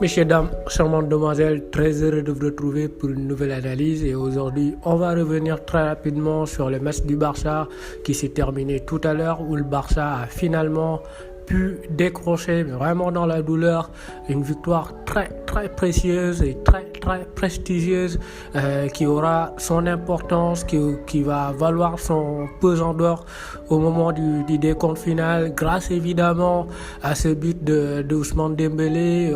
Messieurs, dames, charmantes demoiselles, très heureux de vous retrouver pour une nouvelle analyse. Et aujourd'hui, on va revenir très rapidement sur le match du Barça qui s'est terminé tout à l'heure, où le Barça a finalement pu décrocher, mais vraiment dans la douleur, une victoire très précieuse et très prestigieuse qui aura son importance, qui va valoir son pesant d'or au moment du décompte final, grâce évidemment à ce but de Ousmane Dembélé.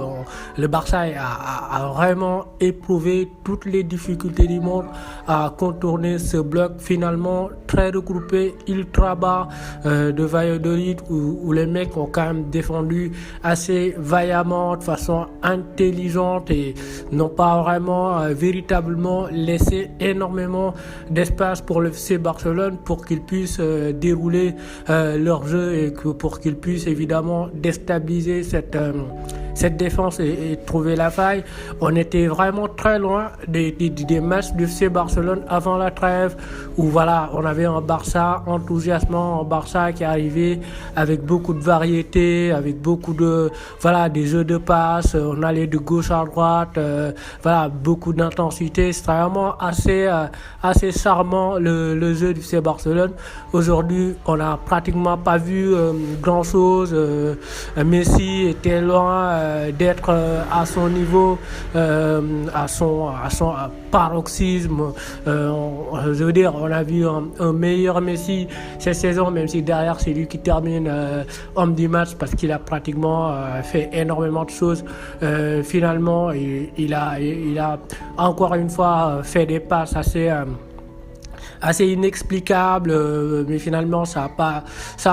Le Barça a vraiment éprouvé toutes les difficultés du monde à contourner ce bloc finalement très regroupé, ultra bas de Valladolid, où les mecs ont quand même défendu assez vaillamment, de façon intelligente, et n'ont pas vraiment véritablement laissé énormément d'espace pour le FC Barcelone pour qu'ils puissent dérouler leur jeu et pour qu'ils puissent évidemment déstabiliser cette défense et trouver la faille. On était vraiment très loin des matchs du FC Barcelone avant la trêve, où voilà, on avait un Barça enthousiasmant, un Barça qui arrivait avec beaucoup de variété, avec beaucoup de des jeux de passe, on allait de gauche à droite, beaucoup d'intensité. C'était vraiment assez charmant le jeu du FC Barcelone. Aujourd'hui, on n'a pratiquement pas vu grand chose. Messi était loin d'être à son niveau, à son paroxysme. Je veux dire, on a vu un meilleur Messi cette saison, même si derrière c'est lui qui termine homme du match parce qu'il a pratiquement fait énormément de choses. Finalement, il a encore une fois fait des passes assez inexplicable, mais finalement ça a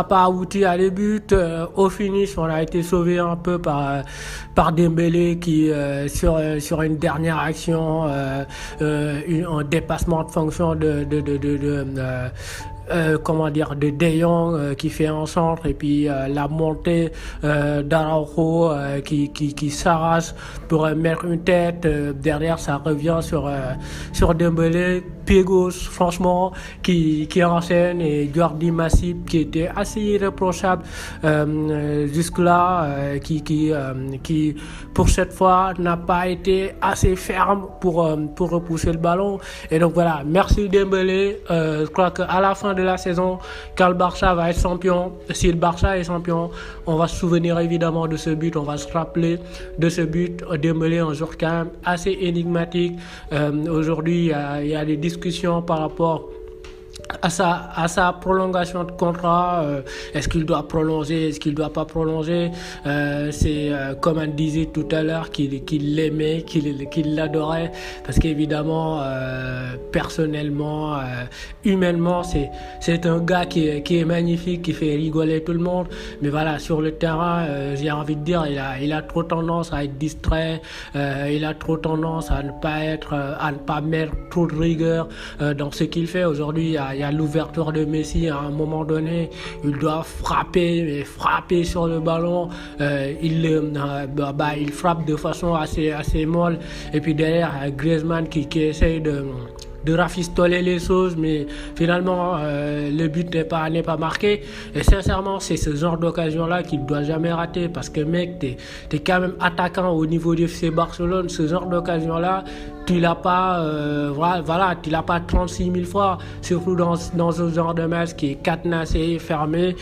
pas abouti à des buts. Au finish, on a été sauvé un peu par Dembélé qui sur une dernière action, un dépassement de fonction de De Jong qui fait un centre, et puis la montée d'Araujo qui s'arrache pour mettre une tête. Derrière, ça revient sur Dembélé, pied gauche, franchement, qui enchaîne, et Jordi Massip qui était assez irréprochable jusque-là, qui pour cette fois n'a pas été assez ferme pour repousser le ballon. Et donc voilà, merci Dembélé. Je crois qu'à la fin de la saison, quand le Barça va être champion, si le Barça est champion, on va se souvenir évidemment de ce but, on va se rappeler de ce but. Dembélé, un joueur quand même assez énigmatique. Aujourd'hui, il y a des discussions par rapport à sa prolongation de contrat. Est-ce qu'il doit prolonger, est-ce qu'il doit pas prolonger? C'est comme on disait tout à l'heure, qu'il l'aimait, qu'il l'adorait, parce qu'évidemment, personnellement, humainement, c'est un gars qui est magnifique, qui fait rigoler tout le monde. Mais voilà, sur le terrain, j'ai envie de dire, il a trop tendance à être distrait, il a trop tendance à ne pas mettre trop de rigueur dans ce qu'il fait. Aujourd'hui, il y a l'ouverture de Messi. À un moment donné, il doit frapper sur le ballon. Il frappe de façon assez molle. Et puis derrière, Griezmann qui essaye de rafistoler les choses, mais finalement le but n'est pas marqué. Et sincèrement, c'est ce genre d'occasion là qu'il ne doit jamais rater, parce que mec, t'es quand même attaquant au niveau du FC Barcelone. Ce genre d'occasion là, tu l'as pas tu l'as pas 36 000 fois, surtout dans ce genre de match qui est cadenassé, fermé.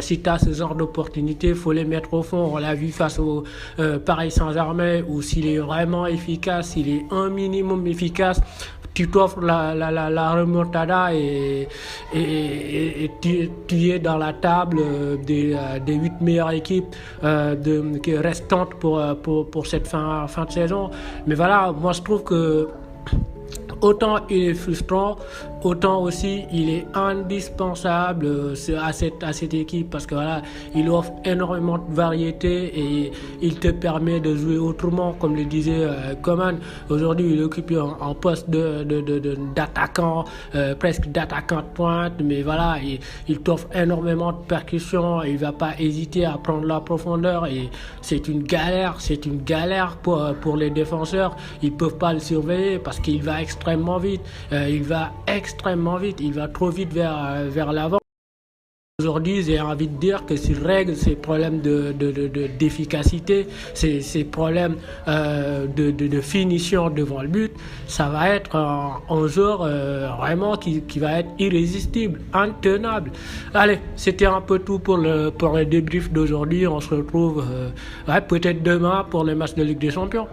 Si tu as ce genre d'opportunité, faut les mettre au fond. On l'a vu face au Paris Saint-Germain, où s'il est vraiment efficace, s'il est un minimum efficace, tu t'offres la remontada et tu es dans la table des 8 meilleures équipes restantes pour cette fin de saison. Mais voilà, moi je trouve que autant il est frustrant, autant aussi il est indispensable à cette équipe, parce que voilà, il offre énormément de variété et il te permet de jouer autrement, comme le disait Coman. Aujourd'hui, il occupe un poste d'attaquant, presque d'attaquant de pointe, mais voilà, il t'offre énormément de percussions, il va pas hésiter à prendre la profondeur, et c'est une galère pour les défenseurs. Ils peuvent pas le surveiller parce qu'il va extrêmement vite, il va trop vite vers l'avant. Aujourd'hui, j'ai envie de dire que s'il règle ces problèmes d'efficacité, ces problèmes de finition devant le but, ça va être un joueur vraiment qui va être irrésistible, intenable. Allez, c'était un peu tout pour le débrief d'aujourd'hui. On se retrouve peut-être demain pour les matchs de Ligue des Champions.